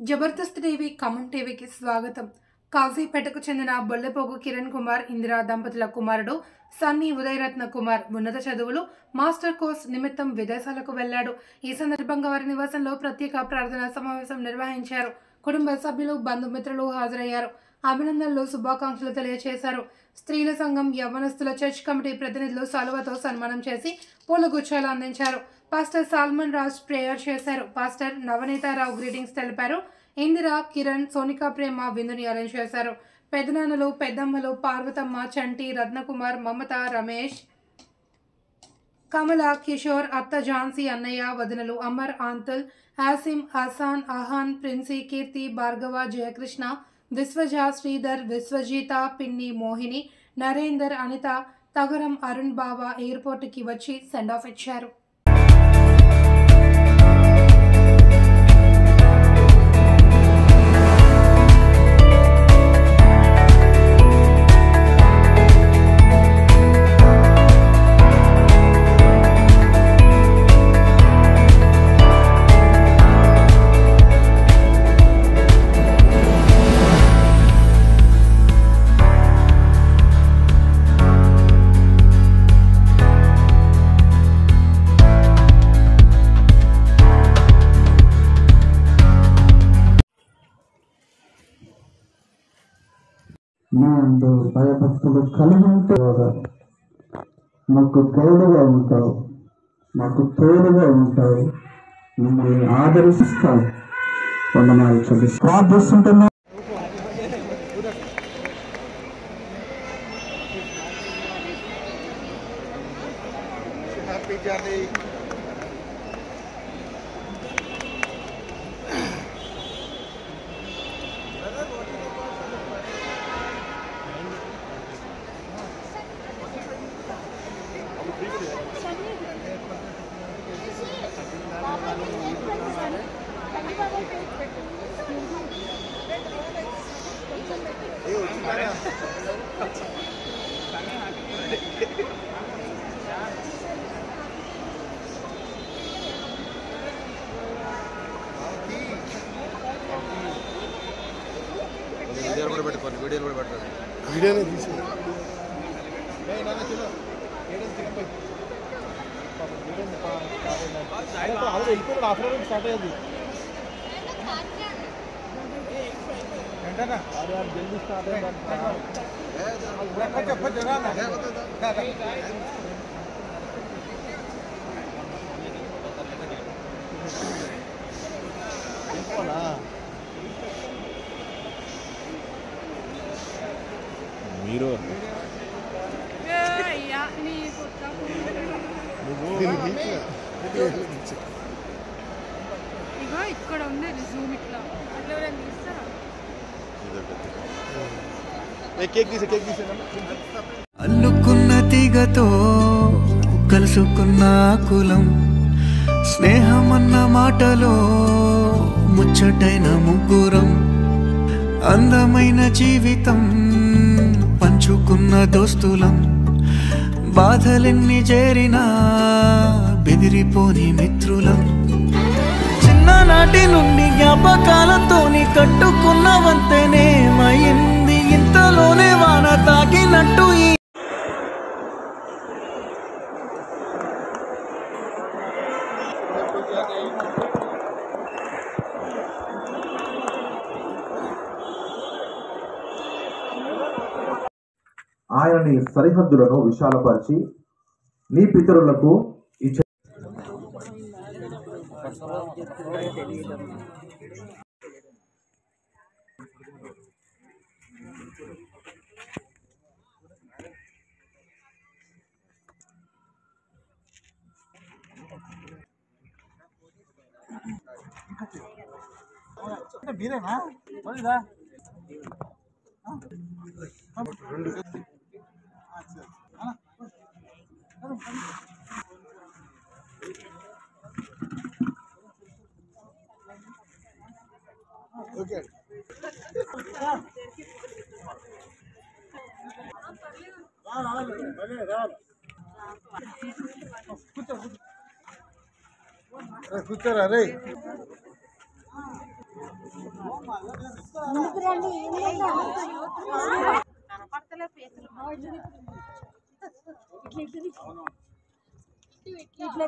Jabardasth TV Khammam టీవీకి స్వాగతం. కాజీపేటకు చెందిన బొల్లెపోగు కిరణ్ కుమార్ ఇందిరా దంపతుల కుమారుడు సన్నీ ఉదయరత్న కుమార్ ఉన్నత చదువులు మాస్టర్ కోర్స్ నిమిత్తం విదేశాలకు వెళ్లాడు. ఈ సందర్భంగా వారి నివాసంలో ప్రత్యేక ప్రార్థనా సమావేశం నిర్వహించారు. కుటుంబ సభ్యులు బంధుమిత్రులు హాజరయ్యారు. అభినందనలు శుభాకాంక్షలు తెలియజేశారు. స్త్రీల సంఘం యవ్వనస్తుల చర్చ్ కమిటీ ప్రతినిధులు సాలువతో సన్మానం చేసి పూలగుచ్చాలు అందించారు. పాస్టర్ సాల్మన్ రాజ్ ప్రేయర్ చేశారు. పాస్టర్ నవనీతారావు గ్రీటింగ్స్ తెలిపారు. ఇందిరా, కిరణ్, సోనికా ప్రేమ విందుని అరేంజ్ చేశారు. పెదనాన్నలు, పెద్దమ్మలు, పార్వతమ్మ, చంటి, రత్నకుమార్, మమత, రమేష్, కమల, కిషోర్, అత్త ఝాన్సీ, అన్నయ్య, వదనలు అమర్, ఆంతల్, ఆసిమ్, అసాన్, అహాన్, ప్రిన్సీ, కీర్తి, భార్గవ, జయకృష్ణ, విశ్వజ, శ్రీధర్, విశ్వజీత, పిన్ని, మోహిని, నరేందర్, అనిత, తగరం, అరుణ్ బాబా ఎయిర్పోర్టుకి వచ్చి సెండ్ ఆఫ్ ఇచ్చారు. నీందు భయభక్తులు కలిగి ఉంటే మాకు తోడుగా ఉంటావు, మాకు తోడుగా ఉంటావు, మిమ్మల్ని ఆదరిస్తావు. వందనాలు చెప్పి ప్రార్థిస్తుంటున్నా. వీడియోనే తీసి ఆఫ్టర్ స్టార్ట్ అయ్యేది జల్దీ స్టార్ట్ మీరు ఇక్కడ ఉండేది జూమ్ ఇట్లా అట్లా ఎవరైనా తీస్తారా? అల్లుకున్న తీగతో కలుసుకున్న కులం, స్నేహమన్న మాటలో ముచ్చటైన ముగ్గురం, అందమైన జీవితం పంచుకున్న దోస్తులం, బాధలెన్ని చేరినా బెదిరిపోని మిత్రులం, చిన్ననాటి నుండి జ్ఞాపకాలతోని కట్టుకున్న వంతెనేమైంది ఇంతలోనే వాన తాకినట్టు. ఆయన నీ సరిహద్దులను విశాలపరిచి నీ పితరులకు ఇచ్చే మీరేనా ఓకే కూర్చోరా రే. ఇట్లా